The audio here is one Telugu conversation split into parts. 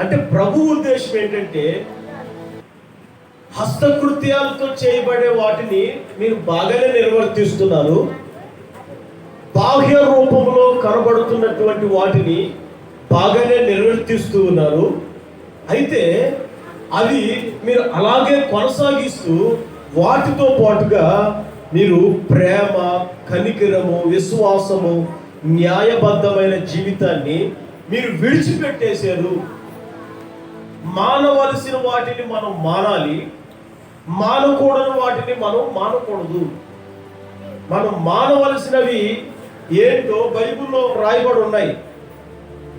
అంటే ప్రభు ఉద్దేశం ఏంటంటే హస్తకృత్యాలతో చేయబడే వాటిని మీరు బాగానే నిర్వర్తిస్తున్నారు, బాహ్య రూపంలో కనబడుతున్నటువంటి వాటిని బాగానే నిర్వర్తిస్తూ ఉన్నారు. అయితే అవి మీరు అలాగే కొనసాగిస్తూ వాటితో పాటుగా మీరు ప్రేమ, కనికరము, విశ్వాసము, న్యాయబద్ధమైన జీవితాన్ని మీరు విడిచిపెట్టేశారు. మానవలసిన వాటిని మనం మానాలి, మానకూడని వాటిని మనం మానకూడదు. మనం మానవలసినవి ఏంటో బైబిల్లో రాయబడి ఉన్నాయి.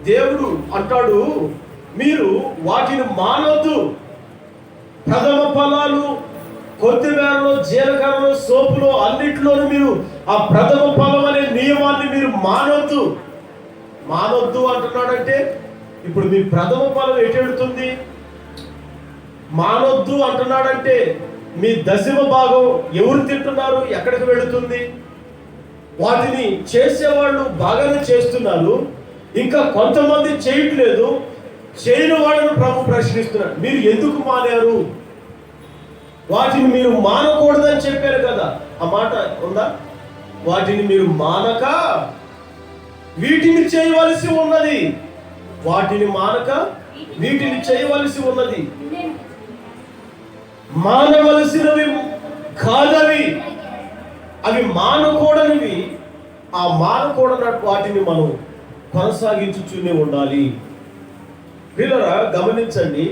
దేవుడు అంటాడు, మీరు వాటిని మానవద్దు. ప్రథమ ఫలాలు, కొత్తిమీరలో, జీలకర్రలో, సోపులో అన్నిటిలోనూ మీరు ఆ ప్రథమ ఫలం అనే నియమాన్ని మీరు మానవద్దు. మానవద్దు అంటున్నాడంటే ఇప్పుడు మీ ప్రథమ ఫలం ఎటెడుతుంది? మానొద్దు అంటున్నాడంటే మీ దశమ భాగం ఎవరు తింటున్నారు, ఎక్కడికి వెళుతుంది? వాటిని చేసేవాళ్ళు బాగానే చేస్తున్నారు, ఇంకా కొంతమంది చేయట్లేదు. చేయని వాళ్ళను ప్రభు ప్రశ్నిస్తున్నాడు, మీరు ఎందుకు మానారు? వాటిని మీరు మానకూడదని చెప్పారు కదా, ఆ మాట ఉందా? వాటిని మీరు మానక వీటిని చేయవలసి ఉన్నది. వాటిని మానక వీటిని చేయవలసి ఉన్నది. మానవలసినవి కాదవి, అవి మానకూడనివి. ఆ మానకూడని వాటిని మనం కొనసాగించుతూనే ఉండాలి. వీళ్ళరా గమనించండి,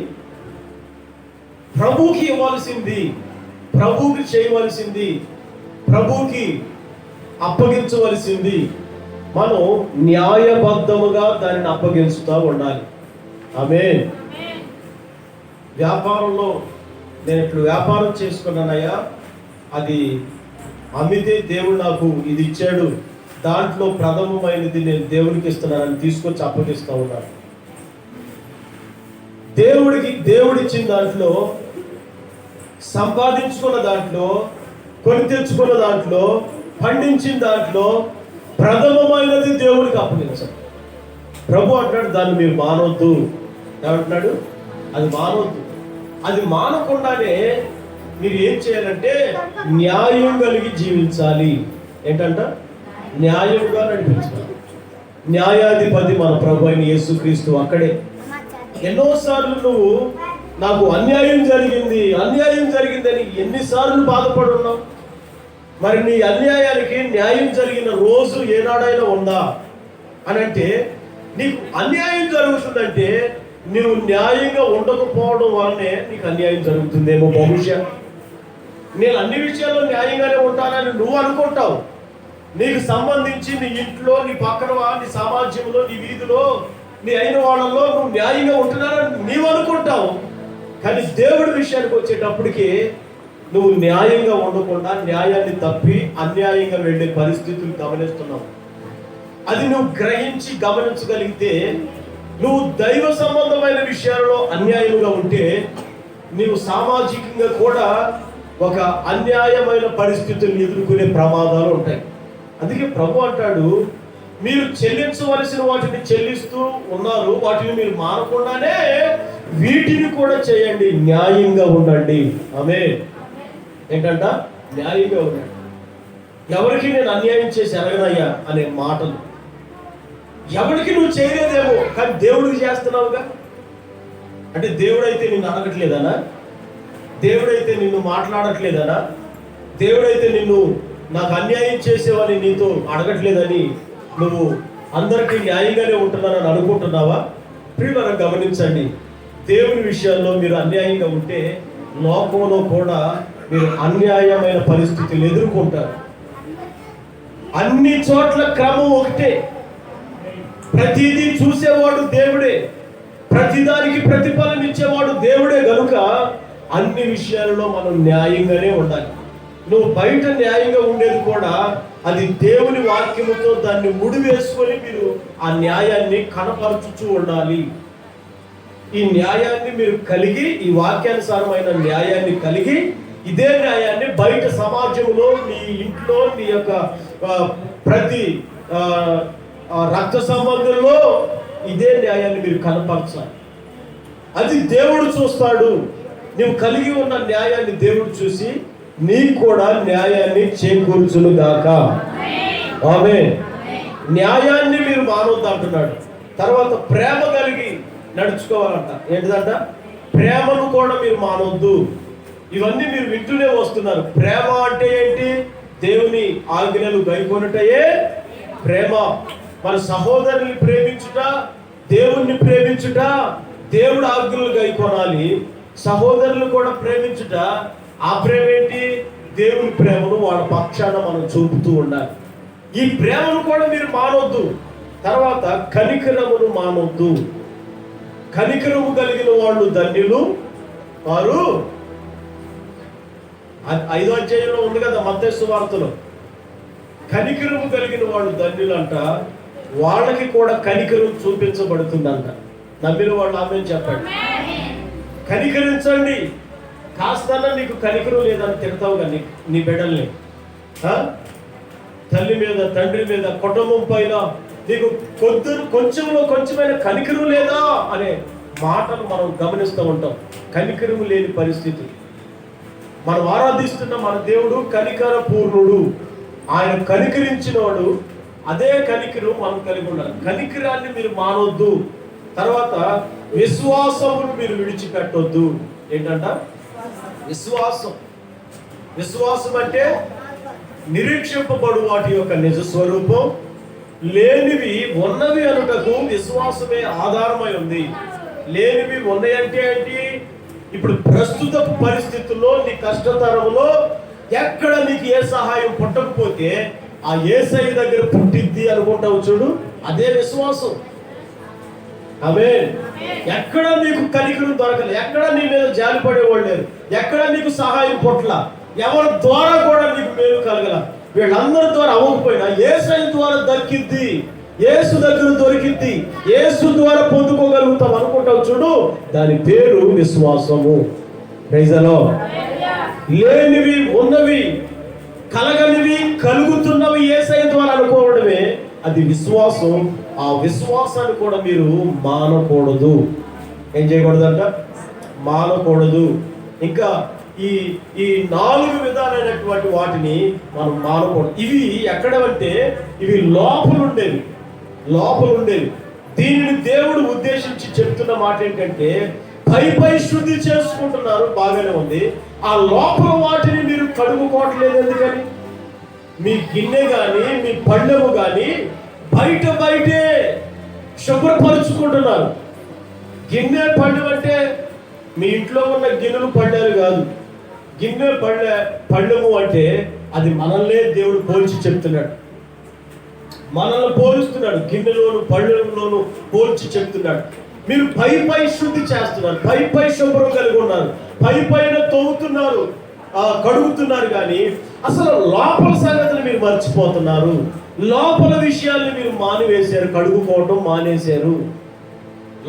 ప్రభువుకి ఇవ్వాల్సింది, ప్రభువుకి చేయవలసింది, ప్రభువుకి అప్పగించవలసింది మనం న్యాయబద్ధముగా దానిని అప్పగించుతూ ఉండాలి. ఆమేన్. వ్యాపారంలో నేను ఇప్పుడు వ్యాపారం చేసుకున్నానయ్యా, అది అమ్మితే దేవుడు నాకు ఇది ఇచ్చాడు, దాంట్లో ప్రథమమైనది నేను దేవుడికి ఇస్తున్నానని తీసుకొచ్చి అప్పగిస్తూ ఉన్నాను. దేవుడిచ్చిన దాంట్లో, సంపాదించుకున్న దాంట్లో, కొని తెచ్చుకున్న దాంట్లో, పండించిన దాంట్లో ప్రథమమైనది దేవుడికి అప్పగించాలి. ప్రభు అంటాడు, దాన్ని మీరు మానవద్దు. ఏమంటున్నాడు? అది మానవద్దు. అది మానకుండానే మీరు ఏం చేయాలంటే న్యాయం కలిగి జీవించాలి. ఏంటంట? న్యాయంగా నడిపించాలి. న్యాయాధిపతి మన ప్రభు అయిన యేసుక్రీస్తు అక్కడే. ఎన్నోసార్లు నువ్వు నాకు అన్యాయం జరిగిందని ఎన్నిసార్లు బాధపడున్నావు? మరి నీ అన్యాయానికి న్యాయం జరిగిన రోజు ఏనాడైనా ఉందా అని అంటే, నీకు అన్యాయం జరుగుతుందంటే నువ్వు న్యాయంగా ఉండకపోవడం వల్లనే నీకు అన్యాయం జరుగుతుందేమో. బహుశా నేను అన్ని విషయాల్లో న్యాయంగానే ఉంటానని నువ్వు అనుకుంటావు. నీకు సంబంధించి నీ ఇంట్లో, నీ పక్కన, నీ సమాజంలో, నీ వీధిలో, నీ అయిన వాళ్ళలో నువ్వు న్యాయంగా ఉంటున్నానని నీవు అనుకుంటావు. కానీ దేవుడి విషయానికి వచ్చేటప్పటికి నువ్వు న్యాయంగా ఉండకుండా న్యాయాన్ని తప్పి అన్యాయంగా వెళ్ళే పరిస్థితులు గమనిస్తున్నావు. అది నువ్వు గ్రహించి గమనించగలిగితే, నువ్వు దైవ సంబంధమైన విషయాలలో అన్యాయంగా ఉంటే నీవు సామాజికంగా కూడా ఒక అన్యాయమైన పరిస్థితులను ఎదుర్కొనే ప్రమాదాలు ఉంటాయి. అందుకే ప్రభు అంటాడు, మీరు చెల్లించవలసిన వాటిని చెల్లిస్తూ ఉన్నారు, వాటిని మీరు మానకుండానే వీటిని కూడా చేయండి, న్యాయంగా ఉండండి. ఆమేన్. ఏంటంట? న్యాయంగా ఉండండి. ఎవరికి నేను అన్యాయం చేసి ఎరగనయ్యా అనే మాటలు ఎవరికి నువ్వు చేయలేదేమో, కానీ దేవుడికి చేస్తున్నావుగా. అంటే దేవుడైతే నిన్ను అడగట్లేదనా? దేవుడైతే నిన్ను మాట్లాడట్లేదనా? దేవుడైతే నిన్ను నాకు అన్యాయం చేసేవని నీతో అడగట్లేదని నువ్వు అందరికీ న్యాయంగానే ఉంటున్నానని అనుకుంటున్నావా? ప్రియులారా గమనించండి, దేవుని విషయాల్లో మీరు అన్యాయంగా ఉంటే లోకంలో కూడా మీరు అన్యాయమైన పరిస్థితులు ఎదుర్కొంటారు. అన్ని చోట్ల క్రమం ఒకటే, ప్రతిదీ చూసేవాడు దేవుడే, ప్రతిదానికి ప్రతిఫలం ఇచ్చేవాడు దేవుడే. గనుక అన్ని విషయాలలో మనం న్యాయంగానే ఉండాలి. నువ్వు బయట న్యాయంగా ఉండేది కూడా అది దేవుని వాక్యముతో దాన్ని ముడివేసుకొని మీరు ఆ న్యాయాన్ని కనపరచుచూ ఉండాలి. ఈ న్యాయాన్ని మీరు కలిగి, ఈ వాక్యానుసారమైన న్యాయాన్ని కలిగి, ఇదే న్యాయాన్ని బయట సమాజంలో, నీ ఇంట్లో, నీ యొక్క ప్రతి రక్త సంబంధంలో ఇదే న్యాయాన్ని మీరు కనపరచాలి. అది దేవుడు చూస్తాడు. నువ్వు కలిగి ఉన్న న్యాయాన్ని దేవుడు చూసి నీకు కూడా న్యాయాన్ని చేకూర్చును గాక. ఆమేన్. న్యాయాన్ని మీరు మానవద్దు అంటున్నాడు. తర్వాత ప్రేమ కలిగి నడుచుకోవాలంట. ఏంటిదంట? ప్రేమను కూడా మీరు మానవద్దు. ఇవన్నీ మీరు వింటూనే వస్తున్నారు. ప్రేమ అంటే ఏంటి? దేవుని ఆజ్ఞలు గైకొనుటయే ప్రేమ. మన సహోదరుని ప్రేమించుట, దేవుణ్ణి ప్రేమించుట, దేవుడు ఆజ్ఞలు గైకొనాలి. సహోదరులు కూడా ప్రేమించుట, ఆ ప్రేమ ఏంటి? దేవుని ప్రేమను వాళ్ళ పక్షాన మనం చూపుతూ ఉండాలి. ఈ ప్రేమను కూడా మీరు మానవద్దు. తర్వాత కనికరమును మానవద్దు. కనికరము కలిగిన వాళ్ళు ధన్యులు వారు. 5వ అధ్యాయంలో ఉంది కదా మత్తయి సువార్తలో. కనికరము కలిగిన వాళ్ళు ధన్యులంట, వాళ్ళకి కూడా కనికరం చూపించబడుతుందంట. నమ్మిన వాళ్ళు ఆమేన్ చెప్పండి. కనికరించండి. కాస్తన్నా నీకు కనికరం లేదని తిడతావు కానీ నీ బిడ్డల్ని, తల్లి మీద, తండ్రి మీద, కుటుంబం పైన నీకు కొంచెంలో కొంచెమైనా కనికరం లేదా అనే మాటలు మనం గమనిస్తూ ఉంటాం. కనికరం లేని పరిస్థితి. మనం ఆరాధిస్తున్న మన దేవుడు కనికర పూర్ణుడు. ఆయన కనికరించినవాడు. అదే కనికరం మనం కలిగి ఉండాలి. కనికరాన్ని మీరు మానవద్దు. తర్వాత విశ్వాసమును మీరు విడిచిపెట్టొద్దు. ఏంటంట? విశ్వాసం. విశ్వాసం అంటే నిరీక్షింపబడు వాటి యొక్క నిజ స్వరూపం, లేనివి ఉన్నవి అనుటకు విశ్వాసమే ఆధారమై ఉంది. లేనివి ఉన్నాయంటే ఏంటి? ఇప్పుడు ప్రస్తుత పరిస్థితుల్లో నీ కష్టతరంలో ఎక్కడ నీకు ఏ సహాయం పుట్టకపోతే ఆ యేసయ్య దగ్గర పుట్టిద్ది అనుకుంటావు చూడు, అదే విశ్వాసం. ఆమేన్. ఎక్కడ నీకు కనికరం దొరకలేదు, ఎక్కడ నీ మీద జాలి పడేవాళ్ళు లేరు, ఎక్కడ నీకు సహాయం పుట్ల, ఎవరి ద్వారా కూడా నీకు మేలు కలగల, వీళ్ళందరి ద్వారా అవ్వకపోయినా యేసయ్య ద్వారా దక్కిద్ది, యేసు దగ్గర దొరికిద్ది, యేసు ద్వారా పొందుకోగలుగుతాం అనుకుంటావు చూడు, దాని పేరు విశ్వాసము. Praise the Lord. లేనివి ఉన్నవి, కలగనివి కలుగుతున్నవి యేసయ్య ద్వారా అనుకోవడమే అది విశ్వాసం. ఆ విశ్వాసాన్ని కూడా మీరు మానకూడదు. ఏం చేయకూడదంట? మానకూడదు. ఇంకా ఈ 4 విధాలైనటువంటి వాటిని మనం మానకూడదు. ఇవి ఎక్కడంటే ఇవి లోపలుండేవి. దీనిని దేవుడు ఉద్దేశించి చెప్తున్న మాట ఏంటంటే, పై శుద్ధి చేసుకుంటున్నారు, బాగానే ఉంది. ఆ లోపల వాటిని మీరు కడుగుకోవట్లేదు. ఎందుకని? మీ గిన్నె కానీ మీ పళ్ళెము కానీ బయటే శుభ్రపరుచుకుంటున్నారు. గిన్నె పళ్ళెం అంటే మీ ఇంట్లో ఉన్న గిన్నెలు పళ్ళేరు కాదు. గిన్నె పళ్ళెము అంటే అది మనల్నే దేవుడు పోల్చి చెప్తున్నాడు. మనల్ని పోలుస్తున్నాడు. గిన్నెలోను పళ్ళెంలోను పోల్చి చెప్తున్నాడు. మీరు పై శుద్ధి చేస్తున్నారు, పై శుభ్రం కలిగి ఉన్నారు, పైన తవ్వుతున్నారు, కడుగుతున్నారు, కానీ అసలు లోపల సంగతిని మీరు మర్చిపోతున్నారు. లోపల విషయాల్ని మీరు మానివేశారు, కడుగుకోవటం మానేశారు.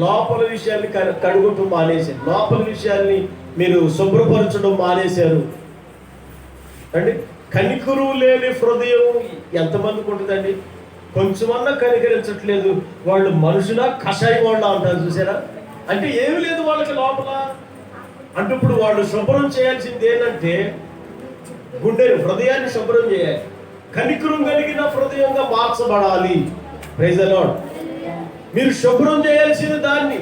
లోపల విషయాల్ని కడుగటం మానేశారు. లోపల విషయాల్ని మీరు శుభ్రపరచడం మానేశారు. అంటే కనికరు లేని హృదయం ఎంతమందికి ఉంటుందండి? కొంచెమన్నా కనికరించట్లేదు. వాళ్ళు మనుషుల కషాయి వాళ్ళు అంటారు చూసారా? అంటే ఏమి లేదు వాళ్ళకి లోపల. అంటే ఇప్పుడు వాళ్ళు శుభ్రం చేయాల్సింది ఏంటంటే హృదయాన్ని శుభ్రం చేయాలి. కనికరం కలిగిన హృదయంగా మార్చబడాలి. Praise the Lord. మీరు శుభ్రం చేయాల్సిన దాన్ని,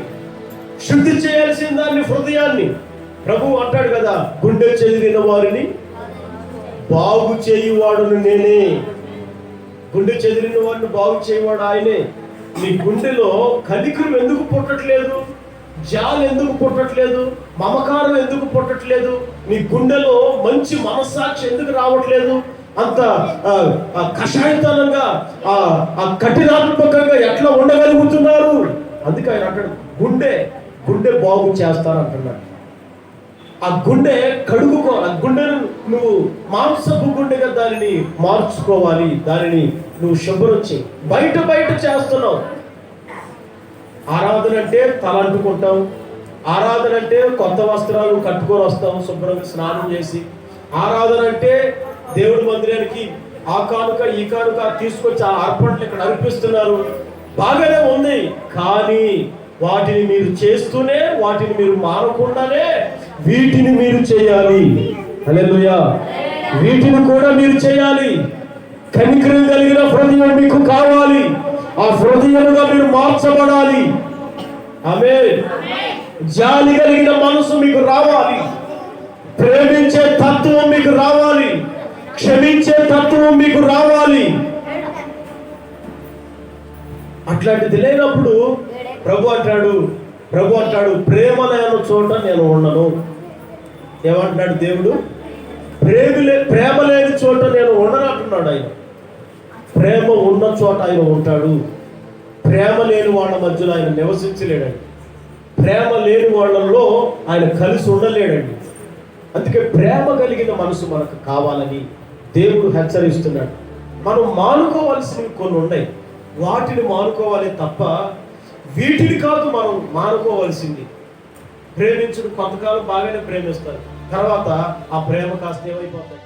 శుద్ధి చేయాల్సిన దాన్ని, హృదయాన్ని. ప్రభువు అంటాడు కదా, గుండె చెదిరిన వారిని బాగు చేయువాడును నేనే. గుండె చెదిరిన వాడిని బాగు చేయవాడు ఆయనే. నీ గుండెలో కనికరం ఎందుకు పుట్టట్లేదు? జాలి ఎందుకు పుట్టట్లేదు? మమకారం ఎందుకు పుట్టట్లేదు? నీ గుండెలో మంచి మనస్సాక్షి ఎందుకు రావట్లేదు? అంత కషాయతనంగా, కఠినాత్మకంగా ఎట్లా ఉండగలుగుతున్నారు? అందుకే ఆయన అంటాడు, గుండె బాగు చేస్తారంటున్నాడు. ఆ గుండె కడుగుకోవాలి. ఆ గుండెను నువ్వు మాంసపు గుండెగా దానిని మార్చుకోవాలి. దానిని నువ్వు శుభ్రం చేయి. బయట చేస్తున్నావు. ఆరాధన అంటే తల అంటుకుంటాం. ఆరాధన అంటే కొత్త వస్త్రాలు కట్టుకొని వస్తాం శుభ్రంగా స్నానం చేసి. ఆరాధన అంటే దేవుడి మందిరానికి ఆ కానుక ఈ కానుక తీసుకొచ్చి ఆ అర్పణలు ఇక్కడ అర్పిస్తున్నారు. బాగానే ఉంది, కానీ వాటిని మీరు చేస్తూనే, వాటిని మీరు మానకుండానే వీటిని మీరు చేయాలి. హల్లెలూయా. వీటిని కూడా మీరు చేయాలి. కనికరం కలిగిన హృదయం మీకు కావాలి. ఆ హృదయముగా మీరు మార్చబడాలి. ఆమేన్. జాలి కలిగిన మనసు మీకు రావాలి. ప్రేమించే తత్వం మీకు రావాలి. క్షమించే తత్వం మీకు రావాలి. అట్లాంటిది లేనప్పుడు ప్రభు అంటాడు ప్రేమ లేని చోట నేను ఉండను. ఏమంటున్నాడు దేవుడు? ప్రేమ లేని చోట నేను ఉండను అంటున్నాడు ఆయన. ప్రేమ ఉన్న చోట ఆయన ఉంటాడు. ప్రేమ లేని వాళ్ళ మధ్యలో ఆయన నివసించలేడండి. ప్రేమ లేని వాళ్ళల్లో ఆయన కలిసి ఉండలేడండి. అందుకే ప్రేమ కలిగిన మనసు మనకు కావాలని దేవుడు హెచ్చరిస్తున్నాడు. మనం మానుకోవాల్సినవి కొన్ని ఉన్నాయి. వాటిని మానుకోవాలి తప్ప వీటిని కాదు మనం మానుకోవాల్సింది. ప్రేమించుడు కొంతకాలం బాగానే ప్రేమిస్తారు, తర్వాత ఆ ప్రేమ కాస్త ఏమైపోతాయి.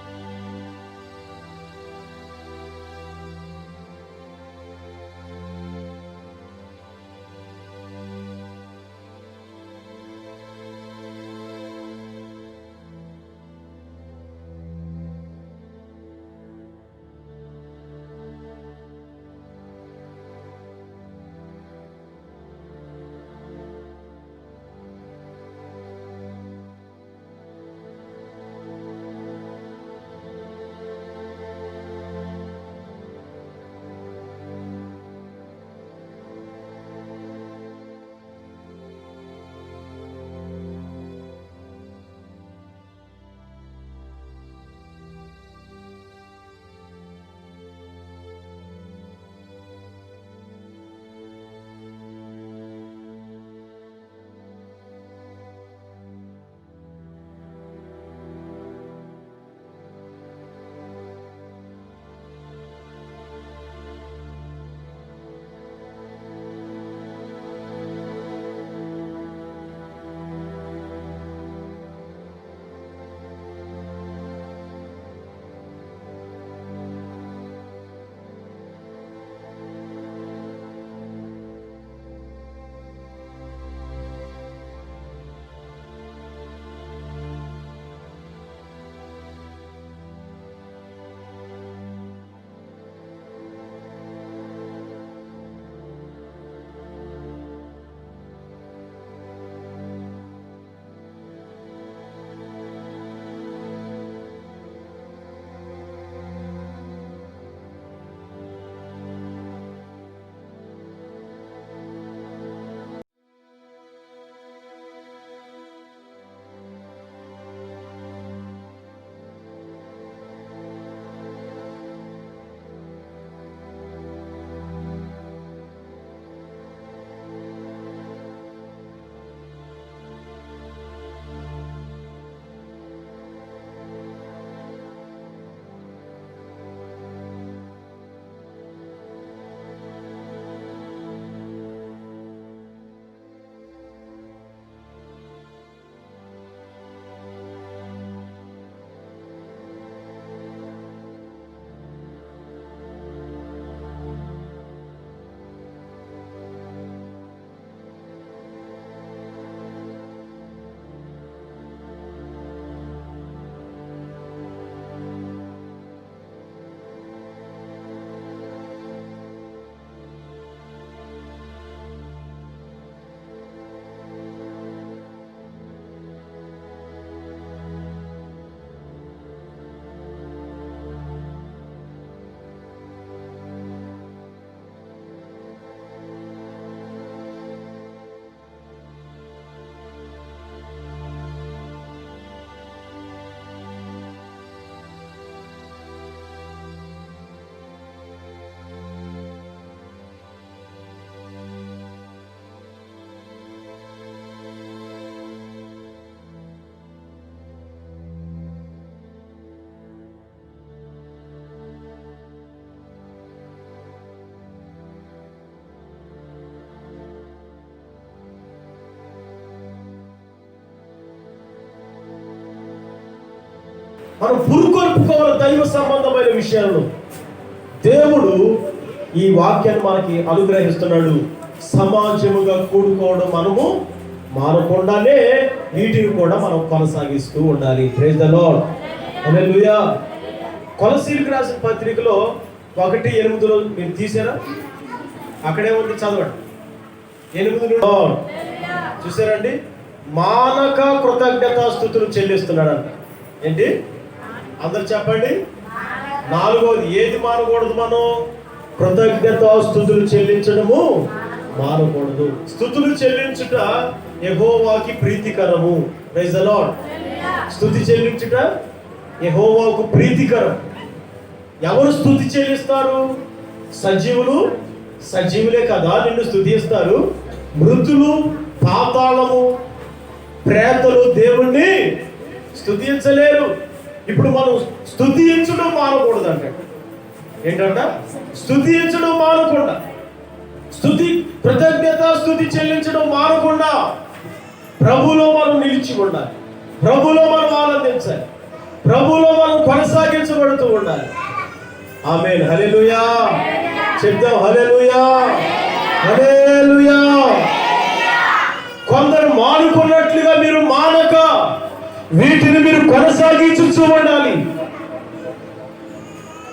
మనం పురుకొల్పుకోవాలి దైవ సంబంధమైన విషయాలను. దేవుడు ఈ వాక్యాన్ని మనకి అనుగ్రహిస్తున్నాడు. సమాజముగా కూడుకోవడం మనము మానకుండానే వీటిని కూడా మనం కొనసాగిస్తూ ఉండాలి. Praise the Lord. హల్లెలూయా. కొలసీలకు రాసిన పత్రికలో 1:8 మీరు తీసారా? అక్కడే ఉంది, చదవండి. 8 చూసారండి. మానక కృతజ్ఞతాస్తుతులు చెల్లిస్తున్నాడంట. ఏంటి? అందరు చెప్పండి. 4వది ఏది మానకూడదు? మనం కృతజ్ఞతాస్తుతులు చెల్లించడము మానకూడదు. స్తుతులు చెల్లించుట యెహోవాకి ప్రీతికరము. Praise the Lord. స్తుతి చెల్లించుట యెహోవాకు ప్రీతికరం. ఎవరు స్తుతి చెల్లిస్తారు? సజీవులు. సజీవులే కదా నిన్ను స్తుతిస్తారు. మృతులు, పాతాళము, ప్రేతలు దేవుణ్ణి స్తుతించలేరు. ఇప్పుడు మనం స్తుతించడం మానకూడదు అంట. ఏంటంట? స్తుతించడం మానకుండా, కృతజ్ఞత స్తుతి చెల్లించడం మానకుండా ప్రభులో మనం నిలిచి ఉండాలి. ప్రభులో మనం ఆనందించాలి. ప్రభులో మనం కొనసాగించబడుతూ ఉండాలి. ఆమేన్. హల్లెలూయా. చెప్తాం హల్లెలూయా, హల్లెలూయా. కొందరు మానుకున్నట్లుగా మీరు మానక వీటిని మీరు కొనసాగించుతూ ఉండాలి.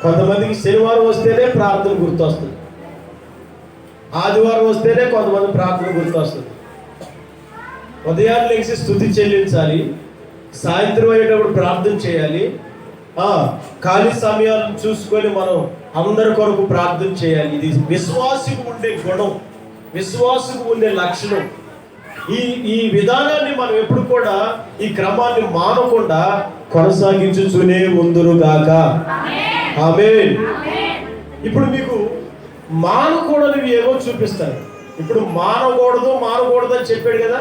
కొంతమందికి శనివారం వస్తేనే ప్రార్థన గుర్తొస్తుంది, ఆదివారం వస్తేనే కొంతమంది ప్రార్థన గుర్తొస్తుంది. ఉదయాన్ని లేచి స్తుతి చెల్లించాలి, సాయంత్రం అయ్యేటప్పుడు ప్రార్థన చేయాలి, ఖాళీ సమయాలను చూసుకొని మనం అందరి కొరకు ప్రార్థన చేయాలి. ఇది విశ్వాసకు ఉండే గుణం, విశ్వాసకు ఉండే లక్షణం. ఈ విధానాన్ని మనం ఎప్పుడు కూడా ఈ క్రమాన్ని మానకుండా కొనసాగించుతూనే ముందురు గాక. ఆమేన్. ఇప్పుడు మీకు మానకూడనివి ఏవో చూపిస్తారు. ఇప్పుడు మానకూడదు అని చెప్పాడు కదా.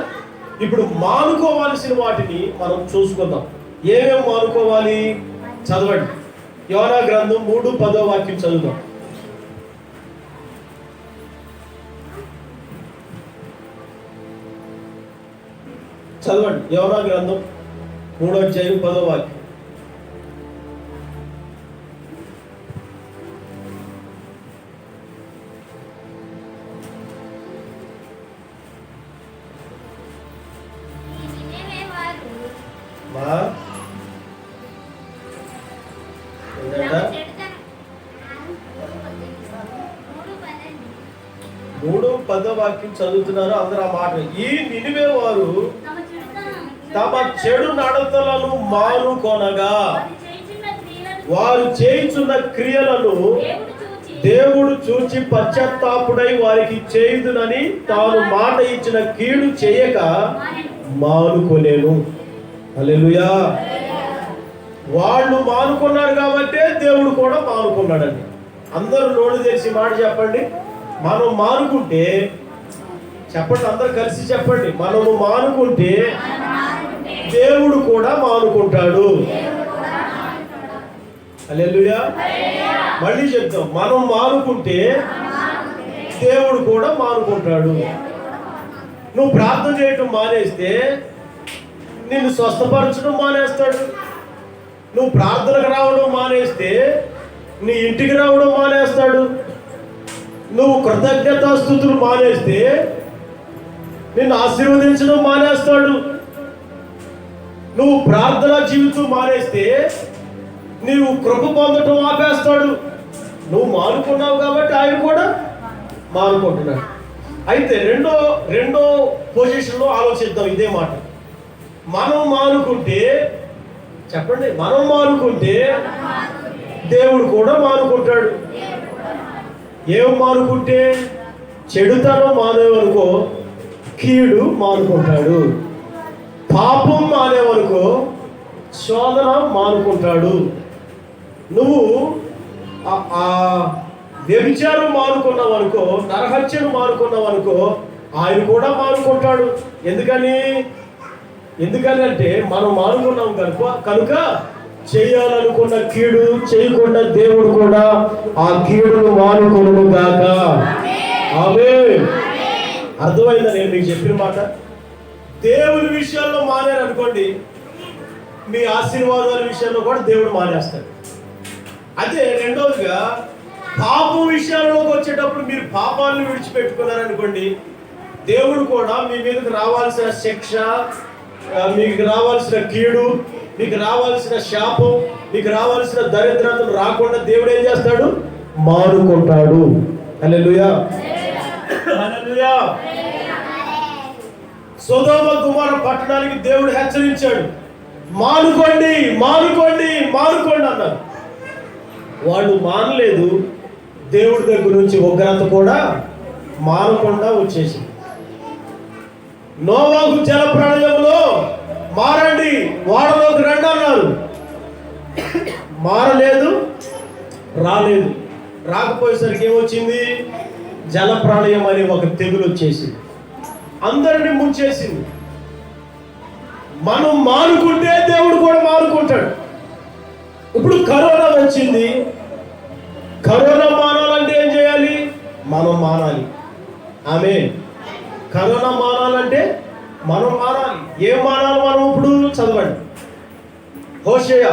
ఇప్పుడు మానుకోవాల్సిన వాటిని మనం చూసుకుందాం. ఏమేమి మానుకోవాలి? చదవండి. యోనా గ్రంథం 3:10 చదువుదాం. చదవండి. యోనా గ్రంథం 3:10. మా 3:10 చదువుతున్నారు అందరూ ఆ మాట. ఈ నినివే వారు తమ చెడు నడతలను మానుకొనగా వారు చేయుచున్న క్రియలను దేవుడు చూచి పశ్చాత్తాపుడై వారికి చేయుదునని తాను మాట ఇచ్చిన కీడు చేయక మానుకొనేను. హల్లెలూయా. వాళ్ళు మానుకున్నారు కాబట్టే దేవుడు కూడా మానుకున్నాడండి. అందరూ నోరు తెరిచి మాట చెప్పండి. మనం మానుకుంటే, చెప్పండి అందరు కలిసి చెప్పండి, మనము మానుకుంటే దేవుడు కూడా మానుకుంటాడు. హల్లెలూయా. మళ్ళీ చెప్తాం, మనం మానుకుంటే దేవుడు కూడా మానుకుంటాడు. నువ్వు ప్రార్థన చేయటం మానేస్తే నిన్ను స్వస్థపరచడం మానేస్తాడు. నువ్వు ప్రార్థనకు రావడం మానేస్తే నీ ఇంటికి రావడం మానేస్తాడు. నువ్వు కృతజ్ఞతాస్తుతులు మానేస్తే నిన్ను ఆశీర్వదించడం మానేస్తాడు. నువ్వు ప్రార్థనా జీవితం మానేస్తే నీవు కృప పొందటం ఆపేస్తాడు. నువ్వు మానుకున్నావు కాబట్టి ఆయన కూడా మానుకుంటున్నాడు. అయితే రెండో పొజిషన్లో ఆలోచిద్దాం ఇదే మాట. మనం మానుకుంటే, చెప్పండి, మనం మానుకుంటే దేవుడు కూడా మానుకుంటాడు. ఏం మానుకుంటే? చెడుతనం మానేవనుకో కీడు మానుకుంటాడు. పాపం మానేవనుకో శోధన మానుకుంటాడు. నువ్వు వ్యభిచారం మానుకున్నావు అనుకో, నరహత్యను మానుకున్నావు అనుకో, ఆయన కూడా మానుకుంటాడు. ఎందుకనంటే మనం మానుకున్నాం కనుక చేయాలనుకున్న కీడు చేయకుండా దేవుడు కూడా ఆ కీడును మానుకొనును గాక. ఆమేన్. అర్థమైందా నేను మీకు చెప్పిన మాట? దేవుని విషయాల్లో మానేరు అనుకోండి, మీ ఆశీర్వాదాల విషయంలో కూడా దేవుడు మానేస్తాడు. అదే రెండవదిగా పాపం విషయాల్లోకి వచ్చేటప్పుడు మీరు పాపాలను విడిచిపెట్టుకున్నారనుకోండి, దేవుడు కూడా మీ మీదకి రావాల్సిన శిక్ష, మీకు రావాల్సిన కీడు, మీకు రావాల్సిన శాపం, మీకు రావాల్సిన దరిద్రతను రాకుండా దేవుడు ఏం చేస్తాడు? మానుకుంటాడు. హల్లెలూయా, హల్లెలూయా. సొదొమ గొమొర్రా పట్టణానికి దేవుడు హెచ్చరించాడు, మానుకోండి మానుకోండి మానుకోండి అన్నారు. వాళ్ళు మానలేదు. దేవుడి దగ్గర నుంచి ఉగ్రత కూడా మానకుండా వచ్చేసింది. నోవాహు జల ప్రళయంలో మారండి, ఓడలోకి రండి అన్నారు. మారలేదు, రాలేదు. రాకపోయేసరికి ఏమొచ్చింది? జల ప్రళయం అనే ఒక తెగులు వచ్చేసింది, అందరిని ముంచేసింది. మనం మానుకుంటే దేవుడు కూడా మానుకుంటాడు. ఇప్పుడు కరోనా వచ్చింది. కరోనా మానాలంటే ఏం చేయాలి? మనం మానాలి. ఆమేన్. కరోనా మానాలంటే మనం మానాలి. ఏం మానాలి మనం? ఇప్పుడు చదవండి. హోషేయ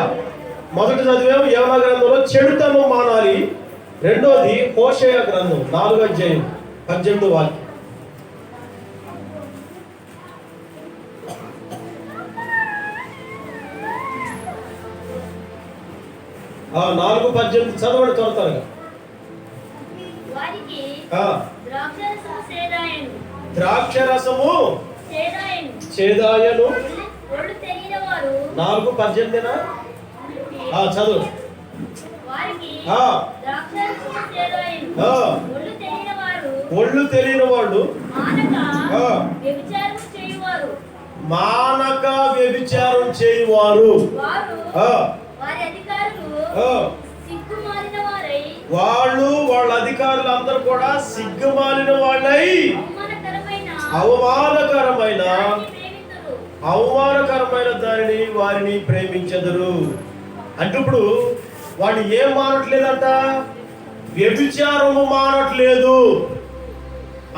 మొదటి చదివాము యోనా గ్రంథంలో చెడుతనం మానాలి. రెండోది హోషేయ గ్రంథం 4వ అధ్యాయం 18వ వాక్యం. 4:18 చదవండి త్వరగా. ద్రాక్షరసము చేదాయను. 4:18 చదువు. ఒళ్ళు తెలియని వాళ్ళు మానక వ్యభిచారం చేయువారు, వాళ్ళ అధికారులు అందరూ కూడా సిగ్గుమాలిన వాళ్ళై అవమానకరమైన దానిని వారిని ప్రేమించెదరు. అంటే ఇప్పుడు వాడు ఏం మానట్లేదంట? వ్యభిచారము మానట్లేదు.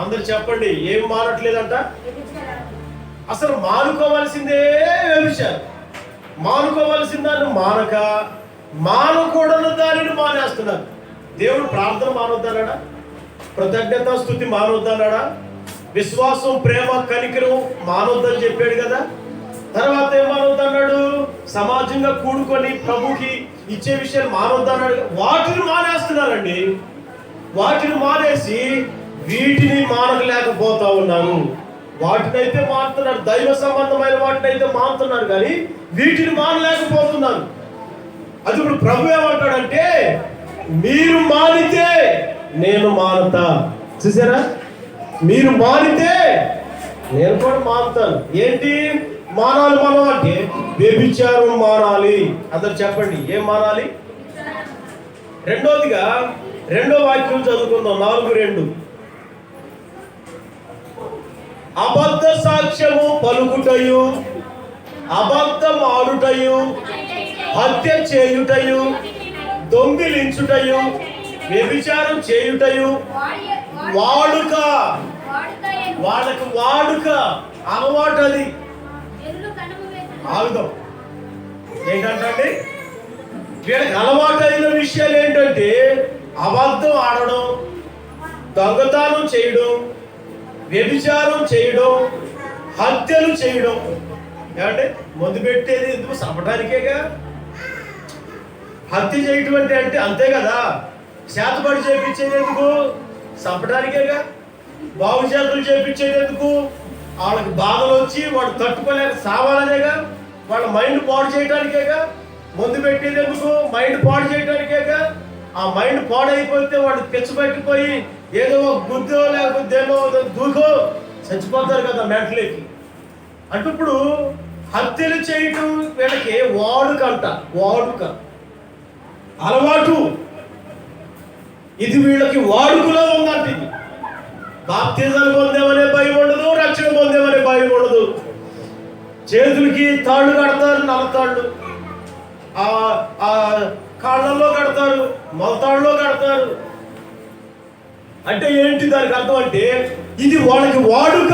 అందరు చెప్పండి, ఏం మానట్లేదంట? అసలు మానుకోవాల్సిందే వ్యభిచారం. మానుకోవాల్సిన దాన్ని మానక, మానకూడని దానిని మానేస్తున్నారు. దేవుడు ప్రార్థన మానొద్దన్నాడా? కృతజ్ఞతా స్తుతి మానొద్దన్నాడా? విశ్వాసం, ప్రేమ, కనికరం మానొద్దని చెప్పాడు కదా. తర్వాత ఏం మానొద్దన్నాడు? సమాజంగా కూడుకొని ప్రభుకి ఇచ్చే విషయాలు మానొద్దన్నాడు. వాటిని మానేస్తున్నారండి. వాటిని మానేసి వీటిని మానలేకపోతా ఉన్నారు. వాటినైతే మానుతున్నారు, దైవ సంబంధమైన వాటినైతే మానుతున్నారు, కానీ వీటిని మానలేకపోతున్నారు. అది ఇప్పుడు ప్రభు ఏమంటాడంటే, మీరు మానితే నేను మానుతా. చూసారా? మీరు మానితే నేను కూడా మానుతాను. ఏంటి మానాలి మనం అంటే? వ్యభిచారం మానాలి. అందరు చెప్పండి, ఏం మానాలి? రెండోదిగా రెండో వాక్యం చదువుకుందాం. 4:2. అబద్ధ సాక్ష్యము పలుకుటయు, అబద్ధం ఆడుటయు, హత్య చేయుటయు, దొంగిలించుటయు, వ్యభిచారం చేయుటయు వాడుక. వాళ్ళకి వాడుక అలవాటు. అది ఆగుదాం. ఏంటంటే వీళ్ళకి అలవాటు అయిన విషయాలు ఏంటంటే అబద్ధం ఆడడం, దొంగతనం చేయడం, వ్యభిచారం చేయడం, హత్యలు చేయడం. ఏమంటే మందు పెట్టేది ఎందుకు? చంపడానికేగా. హత్య చేయటం అంటే అంతే కదా. శాతపడి చేపించేది ఎందుకు? చంపడానికేగా. బాగు చేతులు చేపించేది ఎందుకు? వాళ్ళకి బాధలు వచ్చి వాడు తట్టుకోలేక సావాలనేగా. వాళ్ళ మైండ్ పాడు చేయడానికేగా. మందు పెట్టేది ఎందుకు? మైండ్ పాడు చేయడానికేగా. ఆ మైండ్ పాడైపోతే వాడు పిచ్చబట్టిపోయి ఏదో గుద్దో లేకపోతే ఏదో దూకో చచ్చిపోతారు కదా మెంటలీకి. అంటే ఇప్పుడు హత్యలు చేయటం వీళ్ళకి వాడుకంట. వాడుక అలవాటు. ఇది వీళ్ళకి వాడుకలో ఉందంట. ఇది బాప్తిజాలు పొందేమనే భయం ఉండదు, రక్షణ పొందేమనే భయం ఉండదు. చేతులకి తాళ్ళు కడతారు, నల్లతాళ్ళు. కాళ్ళల్లో కడతారు, మొలతాళ్ళలో కడతారు. అంటే ఏంటి దానికి అర్థం? అంటే ఇది వాళ్ళకి వాడుక.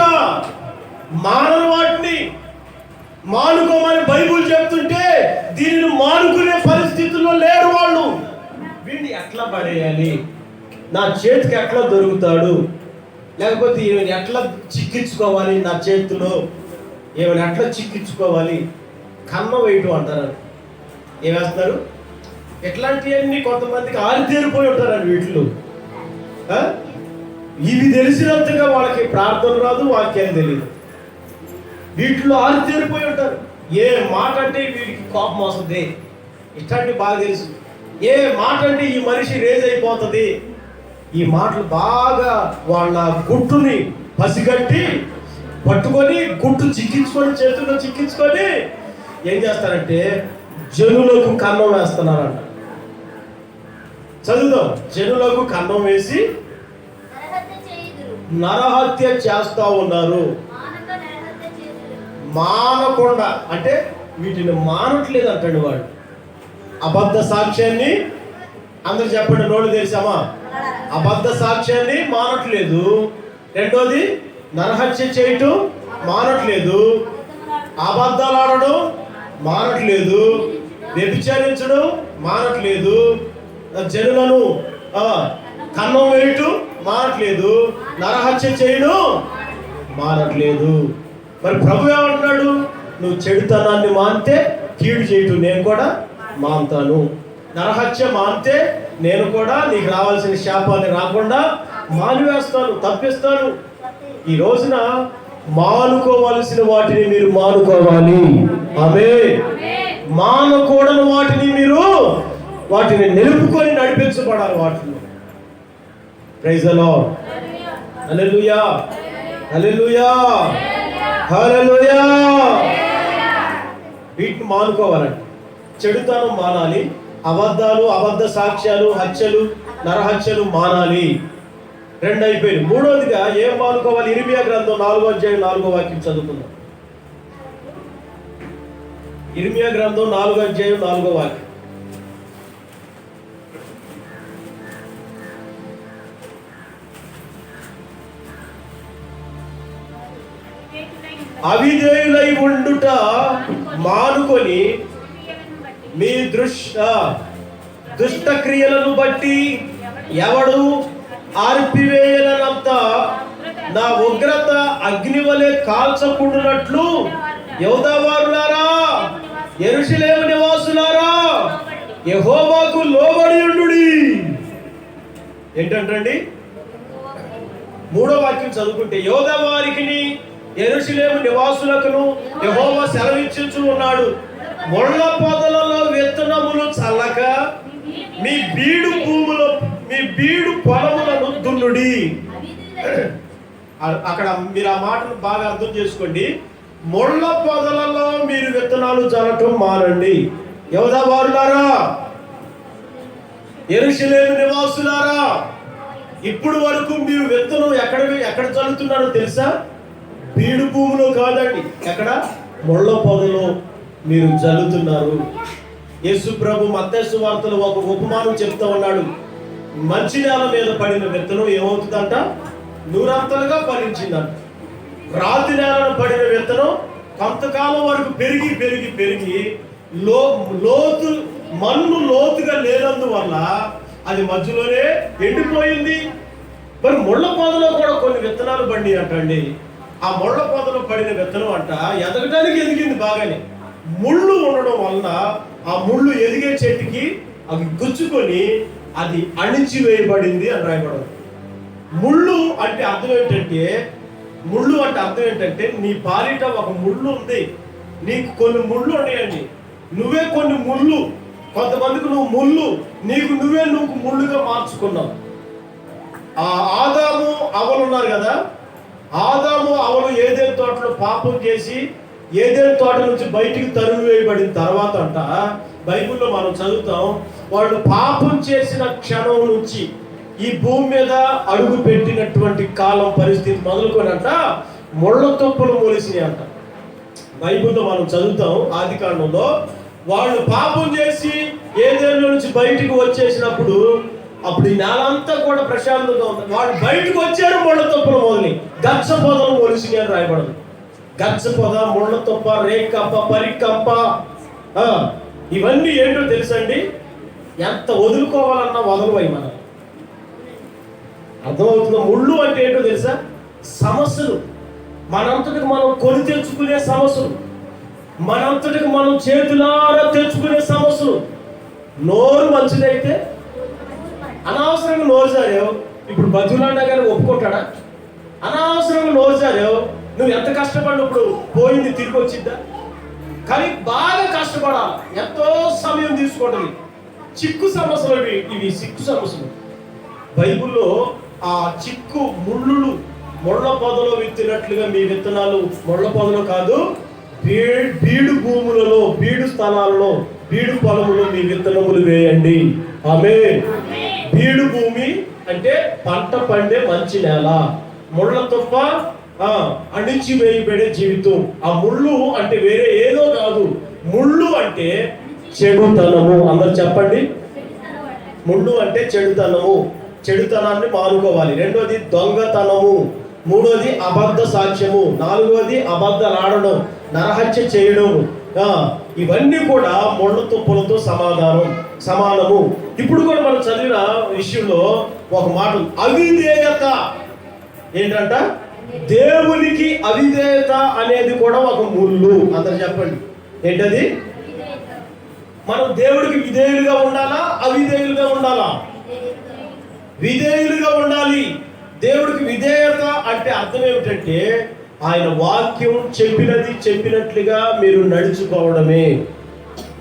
మానని వాటిని మానుకోమని బైబుల్ చెప్తుంటే దీనిని మానుకునే పరిస్థితుల్లో లేరు వాళ్ళు. వీడిని ఎట్లా పడేయాలి, నా చేతికి ఎట్లా దొరుకుతాడు, లేకపోతే ఈమెను ఎట్లా చిక్కించుకోవాలి, నా చేతిలో ఈమెను ఎట్లా చిక్కించుకోవాలి, కన్నం వేయటం అంటారు. ఏమేస్తారు? ఇట్లాంటివన్నీ కొంతమందికి ఆరితేరిపోయి ఉంటారండి వీటిలో. ఇవి తెలిసినంతగా వాళ్ళకి ప్రార్థన రాదు, వాక్యాలు తెలియదు. వీటిలో ఆరితేరిపోయి ఉంటారు. ఏ మాట అంటే వీడికి కోపం వస్తుంది, ఇట్లాంటి బాగా తెలుసు. ఏ మాట అంటే ఈ మనిషి రేజ్ అయిపోతుంది, ఈ మాటలు బాగా వాళ్ళ గుట్టుని పసిగట్టి పట్టుకొని గుట్టు చిక్కించుకొని చేతుల్లో చిక్కించుకొని ఏం చేస్తారంటే జనులకు కన్నం వేస్తున్నారంట. చదువుదాం. జనులకు కన్నం వేసి నరహత్య చేస్తా ఉన్నారు. మానకుండా అంటే వీటిని మానట్లేదు అంటాడు వాడు. అబద్ధ సాక్ష్యాన్ని అందరు చెప్పండి, నోళ్ళు తెలిసామా? అబద్ధ సాక్ష్యాన్ని మానట్లేదు. రెండోది నరహత్య చేయటం మానట్లేదు, అబద్ధాలు ఆడడం మానట్లేదు, వ్యభిచారించడం మానట్లేదు, జనులను కన్నం వేయటం మానట్లేదు, నరహత్య చేయడం మానట్లేదు. మరి ప్రభు ఏమంటున్నాడు? నువ్వు చెడుతనాన్ని మానితే కీడు చేయటం నేను కూడా మానుతాను, నరహత్య మానితే నేను కూడా నీకు రావాల్సిన శాపాన్ని రాకుండా మానివేస్తాను, తప్పిస్తాను. ఈ రోజున మానుకోవలసిన వాటిని మీరు మానుకోవాలి. ఆమేన్. మానకూడని వాటిని మీరు వాటిని నిలుపుకొని నడిపించబడాలి. వాటిని ప్రైజ్ ది లార్డ్. హల్లెలూయా, హల్లెలూయా, హల్లెలూయా. వీటిని మానుకోవాలండి. చెడుతనం మానాలి, అబద్ధాలు, అబద్ధ సాక్ష్యాలు, హత్యలు, నరహత్యలు మానాలి. రెండు అయిపోయింది. మూడోదిగా ఏం మానుకోవాలి? ఇర్మియా గ్రంథం 4వ అధ్యాయం 4వ వాక్యం చదువుకుందాం. ఇర్మియా గ్రంథం 4వ అధ్యాయం 4వ వాక్యం. అవిధేయులై ఉండుట మానుకొని మీ దుష్ట క్రియలను బట్టి ఎవడు ఆర్పివేయనంత నా ఉగ్రత అగ్ని వలె కాల్చకుండునట్లు యూదావారులారా, యెరూషలేము నివాసులారా, యెహోవాకు లోబడి ఉండుడి. ఏంటంటండి? మూడో వాక్యం చదువుకుంటే, యూదావారికిని యెరూషలేము నివాసులకును యెహోవా సెలవిచ్చుచు ఉన్నాడు, ముళ్ళ పొదలలో విత్తనములు చల్లక మీ బీడు భూములో మీ బీడు పొలములను దున్నుడి. అక్కడ మీరు ఆ మాటను బాగా అర్థం చేసుకోండి. ముళ్ళ పొదలలో మీరు విత్తనాలు చల్లటం మానండి. యూదావారులారా, యెరూషలేము నివాసులారా, ఇప్పుడు వరకు మీరు విత్తనం ఎక్కడ చల్లుతున్నారో తెలుసా? బీడు భూమిలో కాదండి, ఎక్కడ? ముళ్ళ పొదలో మీరు చల్లుతున్నారు. యేసు ప్రభు మత్తయి సువార్తలో ఒక ఉపమానం చెప్తా ఉన్నాడు. మంచి నేల మీద పడిన విత్తనం ఏమవుతుందంట? నూరంతలుగా ఫలించిందంట. రాతి నేలను పడిన విత్తనం కొంతకాలం వరకు పెరిగి పెరిగి పెరిగి మన్ను లోతుగా లేనందువల్ల అది మధ్యలోనే ఎండిపోయింది. మరి ముళ్ళ పొదలో కూడా కొన్ని విత్తనాలు పండి అంటండి. ఆ ముళ్ళ పొదలో పడిన విత్తనం అంట ఎదగడానికి ఎదిగింది బాగానే. ముళ్ళు ఉండడం వలన ఆ ముళ్ళు ఎదిగే చెట్టుకి అవి గుచ్చుకొని అది అణిచివేయబడింది అని రాయబడదు. ముళ్ళు అంటే అర్థం ఏంటంటే నీ పాలిట ఒక ముళ్ళు ఉంది, నీకు కొన్ని ముళ్ళు ఉన్నాయండి, నువ్వే కొన్ని ముళ్ళు, కొంతమందికి నువ్వు ముళ్ళు, నువ్వు ముళ్ళుగా మార్చుకున్నావు. ఆ ఆదాము అవలు ఉన్నారు కదా, ఆదాము అవలు ఏదైనా తోటలో పాపం చేసి ఏదైనా తోట నుంచి బయటికి తరుము వేయబడిన తర్వాత అంట బైబిల్లో మనం చదువుతాం, వాళ్ళు పాపం చేసిన క్షణం నుంచి ఈ భూమి మీద అడుగు పెట్టినటువంటి కాలం పరిస్థితి మొదలుకొని అంట ముళ్ళ తుప్పలు మొలిసినాయి అంట. బైబిల్లో మనం చదువుతాం ఆదికాండంలో, వాళ్ళు పాపం చేసి ఏదైనా నుంచి బయటికి వచ్చేసినప్పుడు అప్పుడు ఈ నేల అంతా కూడా ప్రశాంతంగా ఉంది. వాళ్ళు బయటకు వచ్చారు, ముళ్ళ తుప్పలు మొదలు గచ్చ పొదలు మొలిసినాయి అని రాయబడదు. గచ్చ పొద, ముళ్ళ తుప్ప, రేకంప, పరికంప, ఇవన్నీ ఏంటో తెలుసండి? ఎంత వదులుకోవాలన్నా వదలవై మనం. అర్థమవుతుందో? ముళ్ళు అంటే ఏంటో తెలుసా? సమస్యలు, మనంతటికి మనం కొని తెచ్చుకునే సమస్యలు, మనంతటికి మనం చేతులారా తెచ్చుకునే సమస్యలు. నోరు మంచిదైతే అనవసరంగా నోరు జారావు, ఇప్పుడు బతులాండా కానీ ఒప్పుకుంటాడా? అనవసరంగా నోరు జారావు, నువ్వు ఎంత కష్టపడినప్పుడు పోయింది తిరిగి వచ్చిద్దా? కానీ బాగా కష్టపడాలి, ఎంతో సమయం తీసుకుంటుంది. చిక్కు సమస్యలు ఇవి చిక్కు సమస్యలు. బైబిల్లో ఆ చిక్కు ముళ్ళులు ముళ్ళ పొదలో విత్తినట్లుగా మీ విత్తనాలు ముళ్ళ పొదలో కాదు, బీడు భూములలో, బీడు స్థలాలలో, బీడు పొలములో మీ విత్తనములు వేయండి. ఆమేన్. బీడు భూమి అంటే పంట పండే మంచి నేల. ముళ్ళ తుప్ప అణిచి వేయబడే జీవితం. ఆ ముళ్ళు అంటే వేరే ఏదో కాదు, ముళ్ళు అంటే చెడుతనము. అందరు చెప్పండి, ముళ్ళు అంటే చెడుతనము. చెడుతనాన్ని మానుకోవాలి. రెండోది దొంగతనము, మూడోది అబద్ధ సాక్ష్యము, నాలుగోది అబద్ధాలాడడం, నరహత్య చేయడం. ఇవన్నీ కూడా ముళ్ళ తుప్పలతో సమానము. ఇప్పుడు కూడా మనం చదివిన విషయంలో ఒక మాట, అవిధేయత. ఏంటంట? దేవునికి అవిధేయత అనేది కూడా ఒక ముళ్ళు. అందరు చెప్పండి, ఏంటది? మనం దేవుడికి విధేయులుగా ఉండాలా, అవిధేయులుగా ఉండాలా? విధేయులుగా ఉండాలి. దేవుడికి విధేయత అంటే అర్థం ఏమిటంటే ఆయన వాక్యం చెప్పినట్లుగా మీరు నడుచుకోవడమే.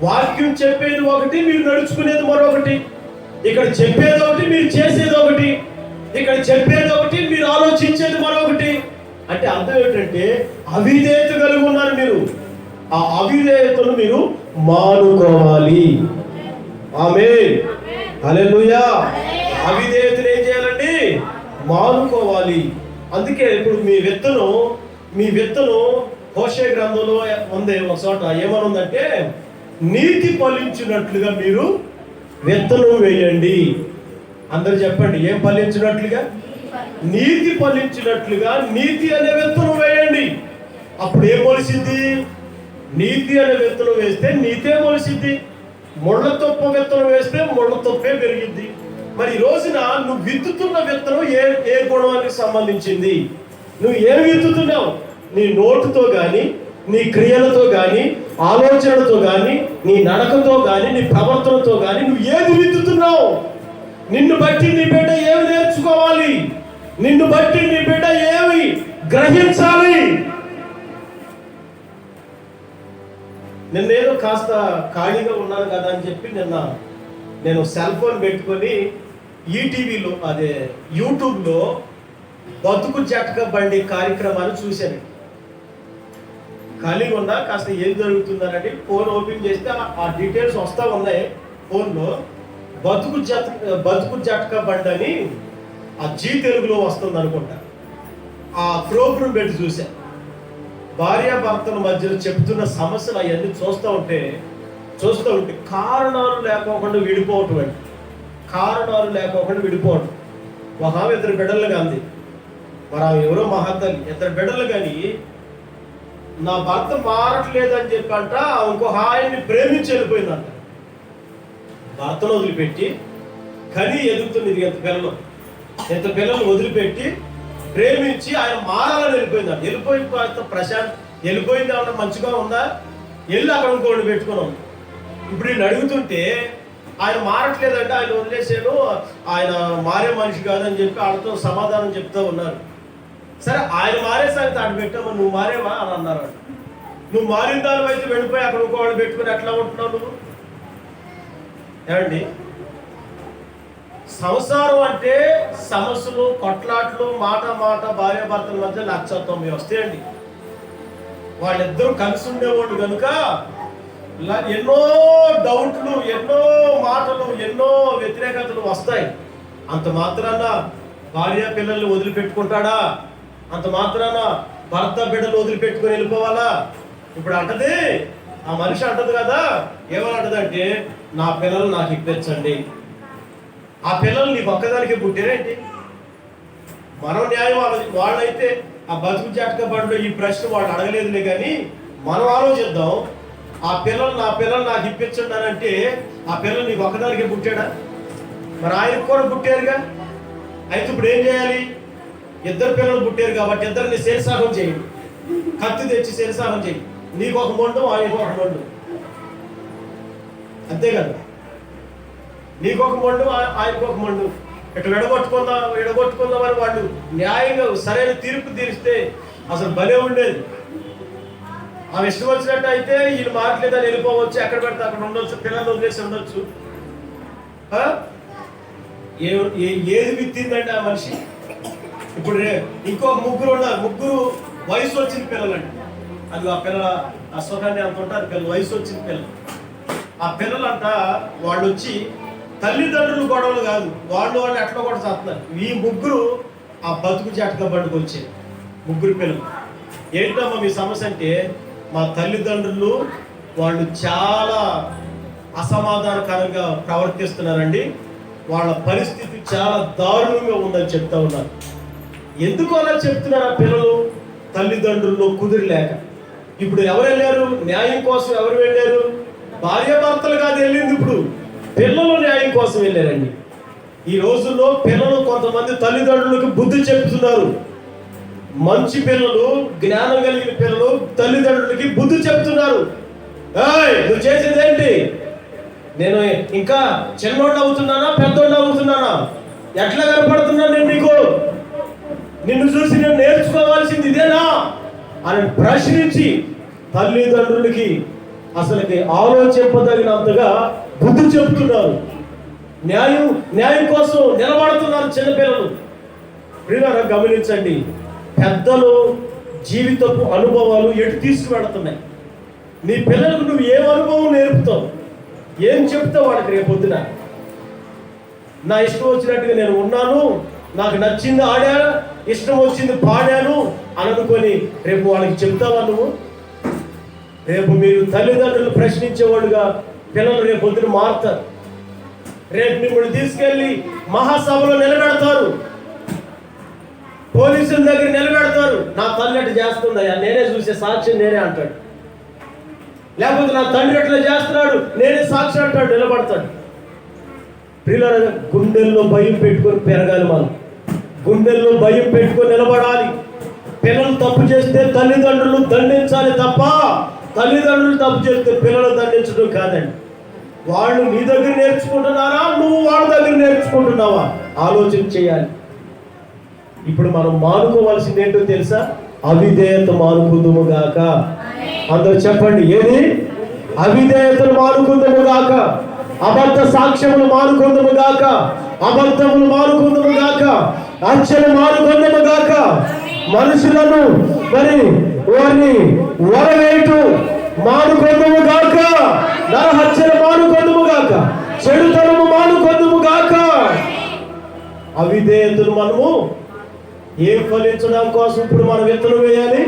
వాక్యం చెప్పేది ఒకటి, మీరు నడుచుకునేది మరొకటి. ఇక్కడ చెప్పేది ఒకటి, మీరు చేసేది ఒకటి. ఇక్కడ చెప్పేది ఒకటి, మీరు ఆలోచించేది మరొకటి. అంటే అర్థం ఏమిటంటే అవిధేయత కలిగి ఉన్నారు మీరు. ఆ అవిధేయతను మీరు మానుకోవాలి. ఆమేన్, హల్లెలూయా. అవిధేయతను ఏం చేయాలండి? మానుకోవాలి. అందుకే ఇప్పుడు మీ విత్తనం హోషేయ గ్రంథంలో ఉంది ఒక చోట. ఏమనుందంటే, నీతి ఫలించినట్లుగా మీరు విత్తనం వేయండి. అందరు చెప్పండి, ఏం ఫలించినట్లుగా? నీతి ఫలించినట్లుగా నీతి అనే విత్తనం వేయండి. అప్పుడు ఏం మొలిసిద్ది? నీతి అనే విత్తనం వేస్తే నీతే మొలిసిద్ది. ముళ్ళ తొప్ప విత్తనం వేస్తే ముళ్ళ తొప్పే పెరిగిద్ది. మరి ఈ రోజున నువ్వు విత్తుతున్న విత్తనం ఏ గుణానికి సంబంధించింది? నువ్వు ఏం విత్తుతున్నావు? నీ నోటుతో కానీ, నీ క్రియలతో కానీ, ఆలోచనలతో కానీ, నీ నడకతో కానీ, నీ ప్రవర్తనతో కానీ నువ్వు ఏది విత్తుతున్నావు? నిన్ను బట్టి నీ బిడ్డ ఏమి నేర్చుకోవాలి? నిన్ను బట్టి నీ బిడ్డ ఏమి గ్రహించాలి? నిన్నేదో కాస్త ఖాళీగా ఉన్నాను కదా అని చెప్పి నేను సెల్ ఫోన్ పెట్టుకొని ఈటీవీలో, అదే యూట్యూబ్లో బతుకు జటక బండి కార్యక్రమాన్ని చూశాను. ఖాళీగా ఉన్నా కాస్త ఏం జరుగుతుందనండి ఫోన్ ఓపెన్ చేస్తే ఆ డీటెయిల్స్ వస్తూ ఉన్నాయి ఫోన్లో. బతుకు జటక బండి అని ఆ జీ తెలుగులో వస్తుంది అనుకుంటా. ఆ ప్రోగ్రాం పెట్టి చూసా. భార్యాభర్తల మధ్యలో చెప్తున్న సమస్యలు అవన్నీ చూస్తూ ఉంటే కారణాలు లేకోకుండా విడిపోవటం. ఒక ఆమె 2 బిడ్డలు అంది. మరి ఆమె ఎవరో మహాతల్లి. 2 బిడ్డలు కానీ నా భర్త మారట్లేదని చెప్పంట ఇంకో ఆయన్ని ప్రేమించి వెళ్ళిపోయిందంట. భర్తను వదిలిపెట్టి కని ఎదుగుతుంది. ఎంత పిల్లలు వదిలిపెట్టి ప్రేమించి ఆయన మారాలని వెళ్ళిపోయిందంట. వెళ్ళిపోయింది ఏమన్నా మంచిగా ఉందా? వెళ్ళి అక్కడ ఇంకోటి పెట్టుకున్నాం. ఇప్పుడు నేను అడుగుతుంటే ఆయన మారట్లేదంటే ఆయన వదిలేసాను, ఆయన మారే మనిషి కాదని చెప్పి వాళ్ళతో సమాధానం చెప్తూ ఉన్నారు. సరే, ఆయన మారే సంగతి ఆడ పెట్టాము, నువ్వు మారేవా అని అన్నారు. నువ్వు మారిన దాని అయితే వెళ్ళిపోయి అక్కడ ఇంకోళ్ళు పెట్టుకుని ఎట్లా ఉంటున్నావు నువ్వు? ఏమండి, సంసారం అంటే సమస్యలు, కొట్లాట్లు, మాట భార్యాభర్తల మధ్య 1,90,000 వస్తాయండి. వాళ్ళిద్దరూ కలిసి ఉండేవాళ్ళు కనుక ఎన్నో డౌట్లు, ఎన్నో మాటలు, ఎన్నో వ్యతిరేకతలు వస్తాయి. అంత మాత్రాన భార్య పిల్లల్ని వదిలిపెట్టుకుంటాడా? అంత మాత్రాన భర్త బిడ్డలు వదిలిపెట్టుకుని వెళ్ళిపోవాలా? ఇప్పుడు అంటది, ఆ మనిషి అంటది కదా, ఏమని అంటదంటే, నా పిల్లలు నాకు ఇప్పించండి. ఆ పిల్లలు నీకు ఒక్కదానికి పుట్టారేంటి? మనం న్యాయం వాళ్ళైతే ఆ బతుకు జటక బండిలో ఈ ప్రశ్న వాళ్ళు అడగలేదులే, కానీ మనం ఆలోచిద్దాం. నా పిల్లలు నాకు ఇప్పించండి అని అంటే, ఆ పిల్లలు నీకు ఒక్కదానికి పుట్టాడా? మరి ఆయనకు కూడా పుట్టారుగా. అయితే ఇప్పుడు ఏం చేయాలి? ఇద్దరు పిల్లలు పుట్టారు కాబట్టి ఇద్దరిని శిరసాహం చేయండి, కత్తి తెచ్చి శిరసాహం చేయి. నీకు ఒక మొండు, ఆయనకు ఒక మొండు, అంతే కదా. నీకు ఒక మొండు, ఆయనకు ఒక మొండు, ఇట్లా విడగొట్టుకుందామని వాళ్ళు న్యాయంగా సరైన తీర్పు తీరిస్తే అసలు భలే ఉండేది. ఆమె ఇష్టం వచ్చినట్టు అయితే వీళ్ళు మాట్లేదని వెళ్ళిపోవచ్చు, ఎక్కడ పెడితే అక్కడ ఉండొచ్చు, పిల్లలు వదిలేసి ఉండొచ్చు. ఏది విత్తిందండి ఆ మనిషి? ఇప్పుడు ఇంకొక ముగ్గురు ఉన్నారు, ముగ్గురు వయసు వచ్చిన పిల్లలండి. అది ఆ పిల్లల ఆ సుఖాన్ని అంత ఉంటారు, పిల్లలు వయసు వచ్చిన పిల్లలు. ఆ పిల్లలంట వాళ్ళు వచ్చి తల్లిదండ్రులు గొడవలు కాదు, వాళ్ళు ఎట్లా కూడా చేస్తున్నారు. ఈ ముగ్గురు ఆ బతుకు చెట్ల బండికి వచ్చారు, ముగ్గురు పిల్లలు. ఏంటమ్మా మీ సమస్య అంటే, మా తల్లిదండ్రులు వాళ్ళు చాలా అసమాధానకరంగా ప్రవర్తిస్తున్నారండి, వాళ్ళ పరిస్థితి చాలా దారుణంగా ఉందని చెప్తా ఉన్నారు. ఎందుకు అలా చెప్తున్నారు ఆ పిల్లలు? తల్లిదండ్రుల్లో కుదిరిలేక. ఇప్పుడు ఎవరు వెళ్ళారు న్యాయం కోసం? ఎవరు వెళ్ళారు? భార్యాభర్తలు కాదు వెళ్ళింది, ఇప్పుడు పిల్లలు న్యాయం కోసం వెళ్ళారండి. ఈ రోజుల్లో పిల్లలు కొంతమంది తల్లిదండ్రులకు బుద్ధి చెప్తున్నారు. మంచి పిల్లలు, జ్ఞానం కలిగిన పిల్లలు తల్లిదండ్రులకి బుద్ధి చెప్తున్నారు. నువ్వు చేసేది ఏంటి? నేను ఇంకా చిన్నోడు అవుతున్నానా, పెద్దోడు అవుతున్నానా, ఎట్లా కనపడుతున్నాను నేను నీకు? నిన్ను చూసి నేను నేర్చుకోవాల్సింది ఇదేనా అని ప్రశ్నించి తల్లిదండ్రులకి అసలుకి ఆలోచింపదగినంతగా బుద్ధి చెప్తున్నారు. న్యాయం కోసం నిలబడుతున్నారు చిన్నపిల్లలు. ప్రియులారా గమనించండి, పెద్దలు జీవితపు అనుభవాలు ఎటు తీసుకువెడుతున్నాయి. నీ పిల్లలకు నువ్వు ఏం అనుభవం నేర్పుతావు, ఏం చెప్తావు వాళ్ళకి? రేపొద్దున నా ఇష్టం వచ్చినట్టుగా నేను ఉన్నాను, నాకు నచ్చింది ఆడా, ఇష్టం వచ్చింది పాడాను అని అనుకొని రేపు వాళ్ళకి చెప్తావా నువ్వు? రేపు మీరు తల్లిదండ్రులు ప్రశ్నించేవాడుగా పిల్లలు రేపు పొద్దున మారుతారు. రేపు మిమ్మల్ని తీసుకెళ్ళి మహాసభలో నిలబెడతారు, పోలీసుల దగ్గర నిలబెడతారు. నా తల్లి అట్లా చేస్తుందయ్యా, నేనే చూసే సాక్ష్యం నేనే అంటాడు. లేకపోతే నా తండ్రి ఎట్లా చేస్తున్నాడు, నేనే సాక్షి అంటాడు, నిలబడతాడు. పిల్లల గుండెల్లో భయం పెట్టుకొని పెరగాలి, మనం గుండెల్లో భయం పెట్టుకొని నిలబడాలి. పిల్లలు తప్పు చేస్తే తల్లిదండ్రులు దండించాలి తప్ప, తల్లిదండ్రులు తప్పు చేస్తే పిల్లలు దండించడం కాదండి. వాళ్ళు నీ దగ్గర నేర్చుకుంటున్నారా, నువ్వు వాళ్ళ దగ్గర నేర్చుకుంటున్నావా? ఆలోచన చేయాలి. ఇప్పుడు మనం మానుకోవాల్సింది ఏంటో తెలుసా? అవిధేయత మానుకుందుము గాక. అందరూ చెప్పండి, ఏది? అవిధేయతను మానుకుందుము గాక, అబద్ధ సాక్ష్యములు మానుకుందుము గాక, అబద్ధములు మానుకుందుము గాక, హత్యలు మానుకుందుము గాక, మనుషులను మరి వారిని వరవేటు మానుకుందుము గాక, నరహత్యలు మానుకుందుము గాక, చెడుతనము మానుకుందుము గాక. అవిధేయతను మనము ఫలించడం కోసం ఇప్పుడు మనం విత్తనం వేయాలి,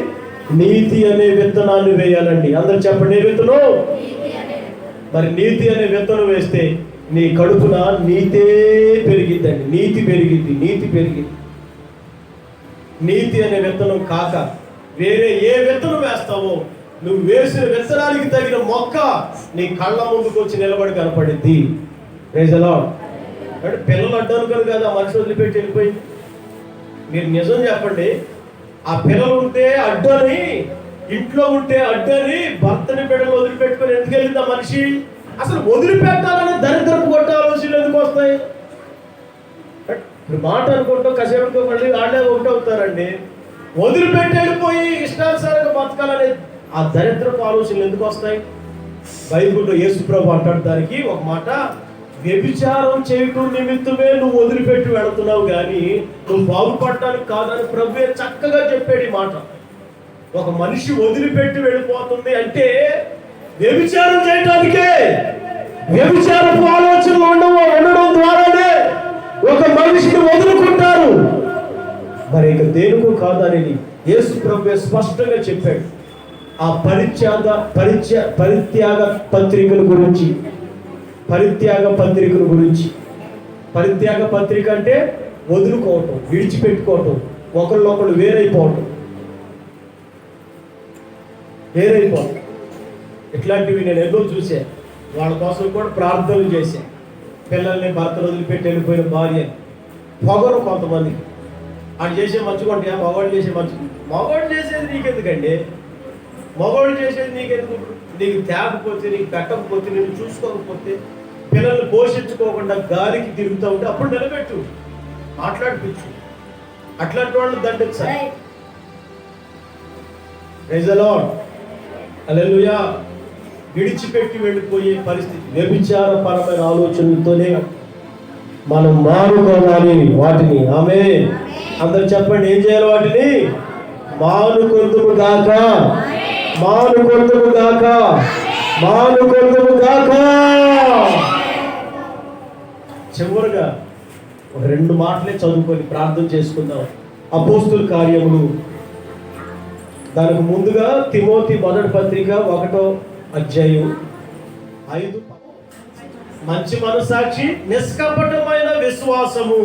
నీతి అనే విత్తనాన్ని వేయాలండి. అందరూ చెప్పండి, ఏ విత్తనం? మరి నీతి అనే విత్తనం వేస్తే నీ కడుపున నీతే పెరిగిద్దండి. నీతి పెరిగిద్ది, నీతి పెరిగిద్ది. నీతి అనే విత్తనం కాక వేరే ఏ విత్తనం వేస్తావో, నువ్వు వేసిన విత్తనానికి తగిన మొక్క నీ కళ్ళ ముందుకు వచ్చి నిలబడి కనపడిద్ది. Praise the lord. అంటే పిల్లలు అడ్డాను కదా మనిషి వదిలిపెట్టి వెళ్ళిపోయింది. మీరు నిజం చెప్పండి, ఆ పిల్లలు ఉంటే అడ్డని, ఇంట్లో ఉంటే అడ్డని భర్తని బిడ్డలు వదిలిపెట్టుకొని ఎందుకు వెళ్ళింది ఆ మనిషి? అసలు వదిలిపెట్టాలని దరిద్రపు కొట్టే ఆలోచనలు ఎందుకు వస్తాయి? ఇప్పుడు మాట అనుకుంటాం, కసేపుతో మళ్ళీ వాళ్ళే ఒకటి అవుతారండి. వదిలిపెట్టి వెళ్ళిపోయి ఇష్టానుసారంగా బతకాలని ఆ దరిద్రపు ఆలోచనలు ఎందుకు వస్తాయి? బైబిల్లో యేసుప్రభు అంటాడు దానికి ఒక మాట, వ్యభిచారం చేయటం నిమిత్తమే నువ్వు వదిలిపెట్టి వెళుతున్నావు కానీ నువ్వు బాగుపడటానికి కాదని ప్రభువే చక్కగా చెప్పాడు ఈ మాట. ఒక మనిషి వదిలిపెట్టి వెళ్ళిపోతుంది అంటే వ్యభిచారం చేయటానికే. వ్యభిచారపు ఆలోచనలు ఉండడం ద్వారానే ఒక మనిషిని వదులుకుంటారు. మరి ఇక దేనికో కాదనేది యేసు ప్రభువే స్పష్టంగా చెప్పాడు. ఆ పరిత్యాగ పత్రికల గురించి, పరిత్యాగ పత్రిక అంటే వదులుకోవటం, విడిచిపెట్టుకోవటం, ఒకళ్ళొకళ్ళు వేరైపోవటం. ఇట్లాంటివి నేను ఎన్నో చూశాను. వాళ్ళ కోసం కూడా ప్రార్థనలు చేశాను. పిల్లల్ని భర్తలు వదిలిపెట్టి వెళ్ళిపోయిన భార్య పొగరు కొంతమంది. ఆడు చేసే మంచిగా ఉంటాయా? మగవాడు చేసే మంచి, మగవాడు చేసేది నీకెందుకండి? మగవాడు చేసేది నీకెందుకు? నీకు తేకపోతే, నీకు పెట్టకపోతే, నేను చూసుకోకపోతే, పిల్లల్ని పోషించుకోకుండా గాలికి తిరుగుతూ ఉంటే అప్పుడు నిలబెట్టు, మాట్లాడిపించు. అట్లాంటి వాళ్ళు దండించాలి. ప్రైజ్ ది లార్డ్, హల్లెలూయా. విడిచిపెట్టి వెళ్ళిపోయే పరిస్థితి, వ్యభిచారపరమైన ఆలోచనలతోనే మనం మానుకోవాలి వాటిని. ఆమేన్. అందరు చెప్పండి, ఏం చేయాలి? వాటిని మానుకొందుము గాక, మానుకొందుము గాక, మానుకొందుము గాక. చివరిగా ఒక 2 మాటలే చదువుకొని ప్రార్థన చేసుకుందాం. అపోస్తుల కార్యములు, దానికి ముందుగా తిమోతి మొదటి పత్రిక 1వ అధ్యాయం 5. మంచి మనసాక్షి, నిష్కపటమైన విశ్వాసము.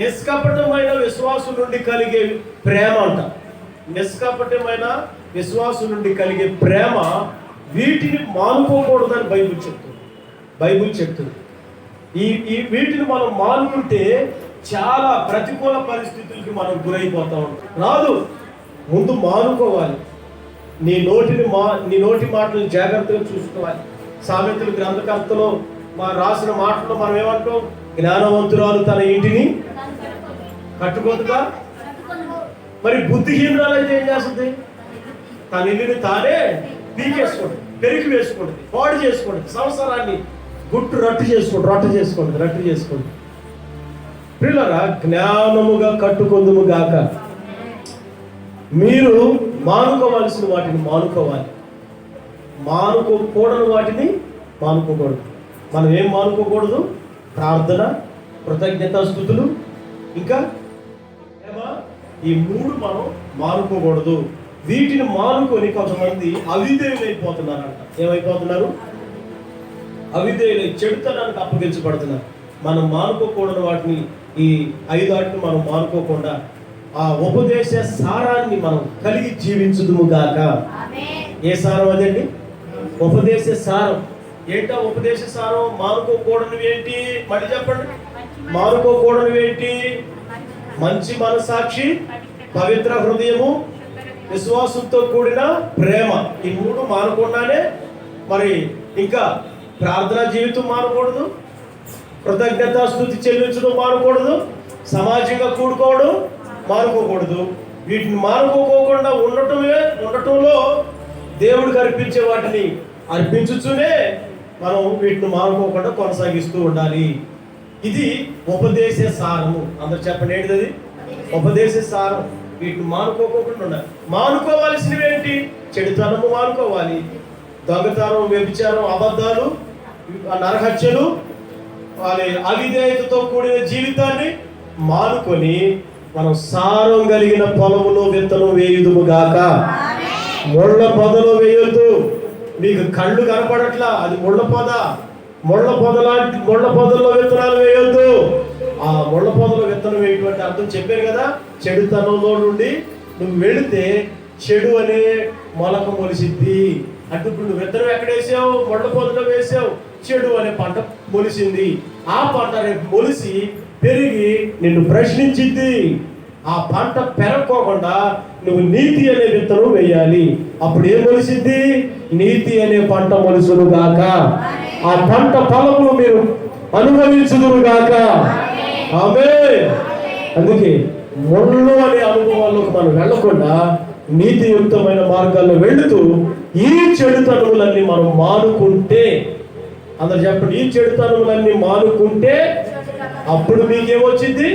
నిష్కపటమైన విశ్వాసం నుండి కలిగే ప్రేమ అంట. నిష్కపటమైన విశ్వాసం నుండి కలిగే ప్రేమ, వీటిని మానుకోకూడదని బైబిల్ చెప్తుంది. ఈ వీటిని మనం మానుకుంటే చాలా ప్రతికూల పరిస్థితులకి మనం గురైపోతా ఉంటాం. రాదు, ముందు మానుకోవాలి. నీ నోటి మాటలు జాగ్రత్తగా చూసుకోవాలి. సామెతల గ్రంథకర్తలో రాసిన మాటలో మనం ఏమంటాం? జ్ఞానవంతురాలు తన ఇంటిని కట్టుకోదుగా. మరి బుద్ధిహీనురాలు అయితే ఏం చేస్తుంది? తన ఇల్లుని తానే పీకేసుకుంటుంది, పెరికి వేసుకుంటుంది, పాడు చేసుకుంటుంది, సంవత్సరాన్ని రట్టు చేసుకుంటుంది. పిల్లరా, జ్ఞానముగా కట్టుకొందుము గాక. మీరు మానుకోవాల్సిన వాటిని మానుకోవాలి, మానుకోకూడని వాటిని మానుకోకూడదు. మనం ఏం మానుకోకూడదు? ప్రార్థన, కృతజ్ఞతాస్తుతులు, ఇంకా ఈ 3 మనం మానుకోకూడదు. వీటిని మానుకొని కొంతమంది అవిధేయులైపోతున్నారంట. ఏమైపోతున్నారు? అవిధేయులై చెడుతనానికి అప్పగించబడుతున్నారు. మనం మానుకోకూడని వాటిని, ఈ 5 వాటిని మనం మానుకోకుండా ఆ ఉపదేశ సారాన్ని మనం కలిగి జీవించుదుము గాక. ఏ సారం అదండి? ఉపదేశ సారం. ఏంటో ఉపదేశ సారం? మానుకోకూడనివి ఏంటి? మళ్ళీ చెప్పండి. మానుకోకూడనివి ఏంటి? మంచి మనసాక్షి, పవిత్ర హృదయము, విశ్వాసంతో కూడిన ప్రేమ. ఈ 3 మానకుండానే మరి ఇంకా ప్రార్థనా జీవితం మానకూడదు, కృతజ్ఞతాస్తుతి చెల్లించడం మానకూడదు, సమాజంగా కూడుకోవడం మానుకోకూడదు. వీటిని మానుకోకుండా ఉండటంలో దేవుడికి అర్పించే వాటిని అర్పించుతూనే మనం వీటిని మానుకోకుండా కొనసాగిస్తూ ఉండాలి. ఇది ఉపదేశ సారము. అందరు చెప్పండి, ఏంటిది? ఉపదేశ సారం. వీటిని మానుకోకుండా ఉండాలి. మానుకోవాల్సినవి ఏంటి? చెడుతనము మానుకోవాలి, దొంగతనం, వ్యభిచారం, అబద్ధాలు, నరహత్యలు, అవిధేయతతో కూడిన జీవితాన్ని మానుకొని మనం సారం కలిగిన పొలములో విత్తనం వేయుదుము గాక. ముళ్ళ పొదలో వేయొద్దు. మీకు కళ్ళు కనపడట్లా, అది ముళ్ళ పొద. ముళ్ళ పొదల్లో విత్తనాలు వేయొద్దు. ఆ ముళ్ళ పొదలో విత్తనం వేయటువంటి అర్థం చెప్పారు కదా. చెడుతనంలో నుండి నువ్వు వెళితే చెడు అనే మొలక మొలిసిద్ది. అంటే ఇప్పుడు నువ్వు విత్తనం ఎక్కడ వేసావు? ముళ్ళ పొదలో వేసావు. చెడు అనే పంట మొలిసింది. ఆ పంట రేపు మొలిసి పెరిగి నిన్ను ప్రశ్నించింది. ఆ పంట పెరగకోకుండా నువ్వు నీతి అనే విత్తనం వేయాలి. అప్పుడు ఏం మొలిసింది? నీతి అనే పంట మొలుసును గాక. ఆ పంట ఫలములు మీరు అనుభవించుదురు గాక. ఆమేన్. అందుకే ముళ్ళు అనే అనుభవాల్లోకి మనం వెళ్ళకుండా నీతియుక్తమైన మార్గాల్లో వెళుతూ ఈ చెడుతనములన్నీ మనం మానుకుంటే, అందరు చెప్పండి, ఈ చెడుతనములన్నీ మానుకుంటే అప్పుడు మీకేమొచ్చింది?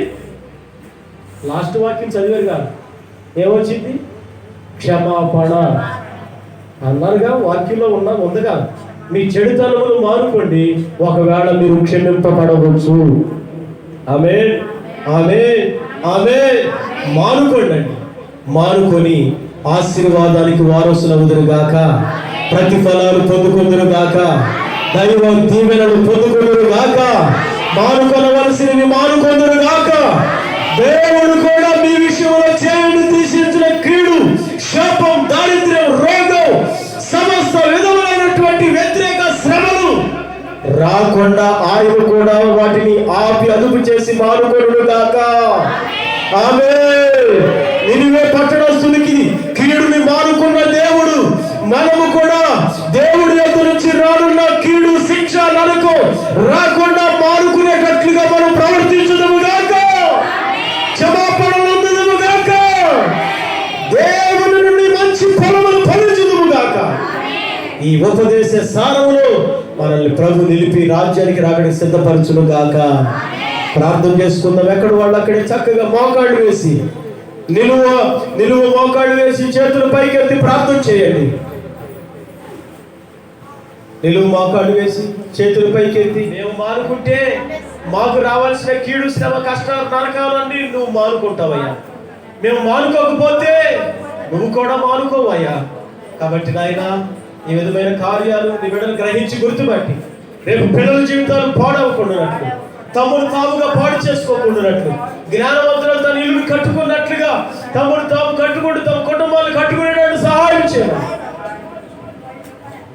లాస్ట్ వాక్యం చదివారు కాదు, ఏమొచ్చింది? క్షమాపణ అన్నారుగా. వాక్యంలో ఉందిగా. మీ చెడుతనములు మానుకోండి, ఒకవేళ మీరు క్షమింపబడవచ్చు. ఆమేన్, ఆమేన్, ఆమేన్. మానుకోండి. మానుకొని ఆశీర్వాదానికి వారసులవుదురు గాక, ప్రతిఫలాలు పొందుకుందురు గాక, దైవ దీవెనలు పొందుకుందురు గాక, మానుకొనవలసినవి మానుకొందురు గాక. దేవుడు కూడా మీ విషయంలో చేయండి తీసించిన కీడు, శాపం, దారిద్ర్యం, రోగం, సమస్త విధములైనటువంటి వ్యతిరేక శ్రమలు రాకుండా ఆయన కూడా వాటిని ఆపి అదుపు చేసి మానుకొనును గాక. ఆమేన్. నినివే పట్టణస్తునికి కీడుని మానుకున్న దేవుడు మనము కూడా దేవుడి యొద్ద నుంచి రానున్న కీడు, శిక్ష, నరకం రాకుండా మానుకునేటట్లుగా మనం ప్రవర్తించుదుము గాక, క్షమాపణలు గాక, దేవుని నుండి మంచి ఫలములు ఫలించుదుము గాక. ఈ ఉపదేశ సారములో మనల్ని ప్రభు నిలిపి రాజ్యానికి రాకడానికి సిద్ధపరచును గాక. ప్రార్థన చేసుకుందాం. ఎక్కడ వాళ్ళు అక్కడే చక్కగా మోకాళ్ళు వేసి నిలువ మోకాళ్ళు వేసి చేతులు పైకెత్తి ప్రార్థన చేయండి. నిలువు మోకాళ్ళు వేసి చేతులు పైకెత్తి, మేము మానుకుంటే మాకు రావాల్సిన కీడు, శ్రమ, కష్టాలు, నరకాలన్నీ నువ్వు మానుకుంటావయ్యా. మేము మానుకోకపోతే నువ్వు కూడా మానుకోవయ్యా. కాబట్టి నాయన, ఈ విధమైన కార్యాలు నీ బిడ్డలు గ్రహించి గుర్తుపట్టి రేపు పిల్లల జీవితాలు పాడవకుండానట్లు, తమ్ముడు తాముగా పాడు చేసుకోకుండానట్లు, జ్ఞానవంతులు తన ఇల్లు కట్టుకున్నట్లుగా తమ్ముడు తాము కట్టుకుంటూ తమ కుటుంబాలు కట్టుకునేటట్టు సహాయం చేయాలి.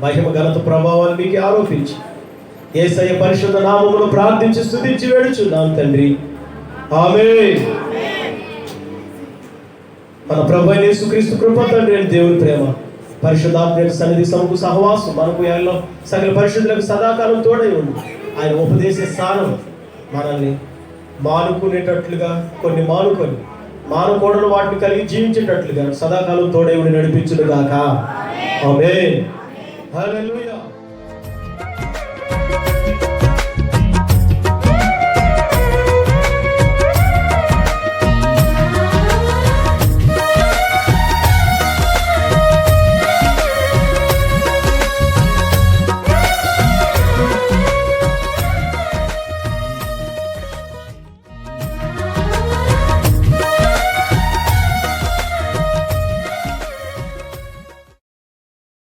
మహిమ, ఘనత, ప్రభావాలు మీకు ఆరోపించి యేసయ్య పరిశుద్ధ నామములో ప్రార్థించి స్తుతించి వేడుచున్నాం తండ్రి. ఆమేన్. మన ప్రభు అయిన యేసుక్రీస్తు కృప, తండ్రి అయిన దేవుని ప్రేమ, పరిశుద్ధాత్మ సన్నిధి, సముకు సహవాసం మనకు ఎల్లో సకల పరిశుద్ధులకు సదాకాలం తోడై ఉంది. ఆయన ఉపదేశ స్థానం మనల్ని మానుకునేటట్లుగా, కొన్ని మానుకోవడం వాటిని కలిగి జీవించేటట్లుగా సదాకాలం తోడై ఉండి నడిపించును గాక. ఆమేన్. హల్లెలూయా.